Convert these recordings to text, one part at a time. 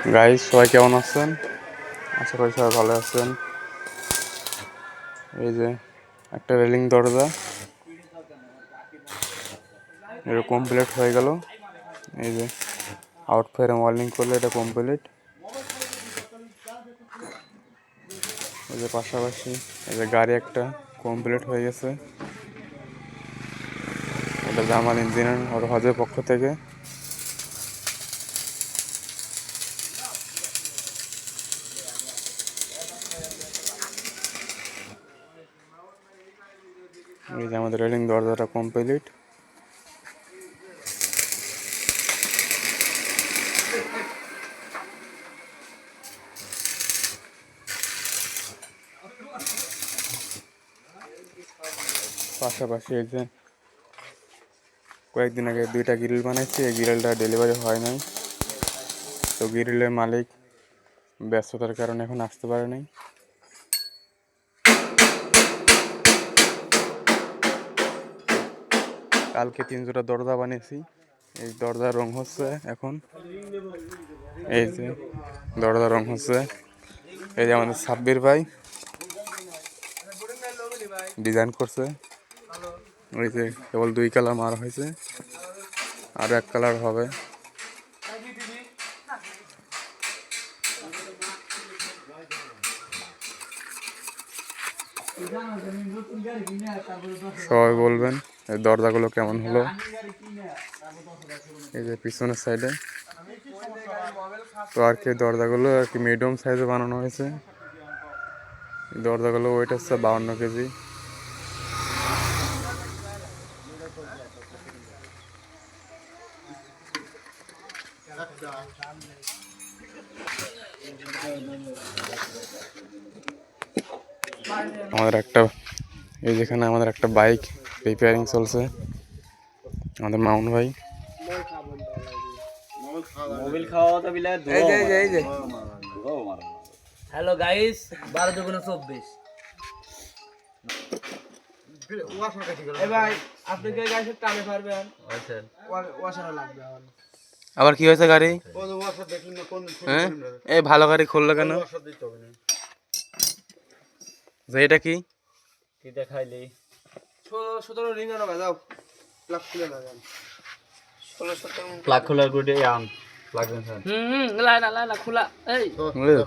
Guys সবাই কেমন আছেন? আশা করি সবাই ভালো আছেন। এই যে একটা রেলিং দরজা এটা কমপ্লিট হয়ে গেল। এই যে আউট ফেয়ার ওয়ার্লিং করলে এটা কমপ্লিট। এই যে পাশাপাশি এই যে গাড়ি একটা কমপ্লিট হয়ে গেছে, এটা জামাল ইঞ্জিনিয়ার ওর হজের পক্ষ থেকে। এই যে আমাদের রেলিং দরজাটা কমপ্লিট। পাশাপাশি এই যে কয়েকদিন আগে দুইটা গ্রিল বানাইছি, এই গ্রিলটা ডেলিভারি হয় নাই, তো গ্রিলের মালিক ব্যস্ততার কারণে এখন আসতে পারে নাই। কালকে 3 জোড়া দরজা বানিয়েছি, এই দরজার রং হচ্ছে এখন। এই যে দরজা রং হচ্ছে, এই যে আমাদের সাব্বির ভাই ডিজাইন করছে। ওই যে কেবল 2 কালার মারা হয়েছে, আর 1 কালার হবে। সবাই বলবেন এই দরজাগুলো কেমন হলো। এই যে পিছনের সাইডে তো আর কি দরজাগুলো আর কি মিডিয়াম সাইজে বানানো হয়েছে। দরজাগুলো ওয়েট হচ্ছে 52 কেজি। আমাদের একটা এই যেখানে আমাদের একটা বাইক রিপেয়ারিং চলছে, আমাদের মামুন ভাই। হ্যালো গাইস, 12 দুগুণে 24। ভাই আপনি কি গাইসের টানে পারবেন? ওয়াশার লাগবে আবার কি হয়েছে গাড়ি? হ্যাঁ এই ভালো গাড়ি খুললো কেন? এটা কি কি দেখাইলি? 17 রিং আনো যাও, প্লাগ খুলে না যান। 16 প্লাগ খোলার গুডে আন প্লাগ দেন স্যার। লাইলা খোলা। এই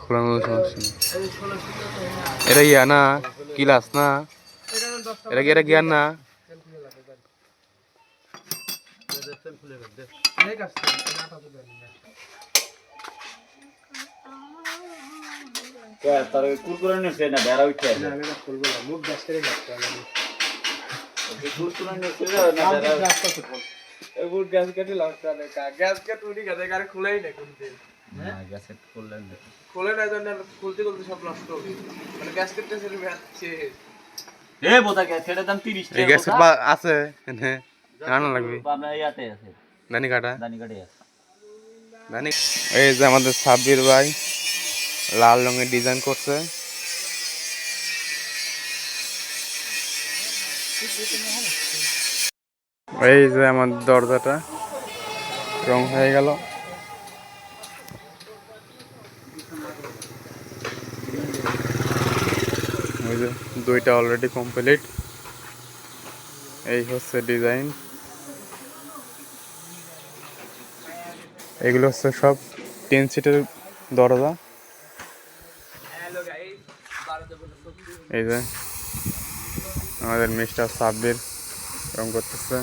খোলানো সমস্যা নেই। এটা ইয়া না কিলাস না, এটা গিয়ার না। তার কুরকুরে নেছে না বেড়া উঠে না এটা খুলবো না, মুখ গ্যাস করে রাখতে হবে। কুরকুরে নেছে না বেড়া এই মুখ গ্যাস কেটে লাগতে হবে। গ্যাস কেটে উনি গাড়ি গাড়ি খুলেই না কোনদিন। না গ্যাসেট করলেন খুলে না জানেন, খুলতে সব নষ্ট হবে। মানে গ্যাস কেটে ছেড়ে যাচ্ছে। এ বোতা গ্যাস এর দাম 30 টাকা। এই গ্যাস আছে হ্যাঁ, আনা লাগবে। আমরা ইয়াতে আছে দানি কাটা আছে দানি। এই যে আমাদের সাব্বির ভাই লাল রঙের ডিজাইন করছে। এই যে আমাদের দরজাটা রং হয়ে গেল। ওই যে 2টা অলরেডি কমপ্লিট। এই হচ্ছে ডিজাইন। এগুলো হচ্ছে সব 10 সিটের দরজা। এই যে আমাদের মিস্টার সাব্বির রং করতেছে।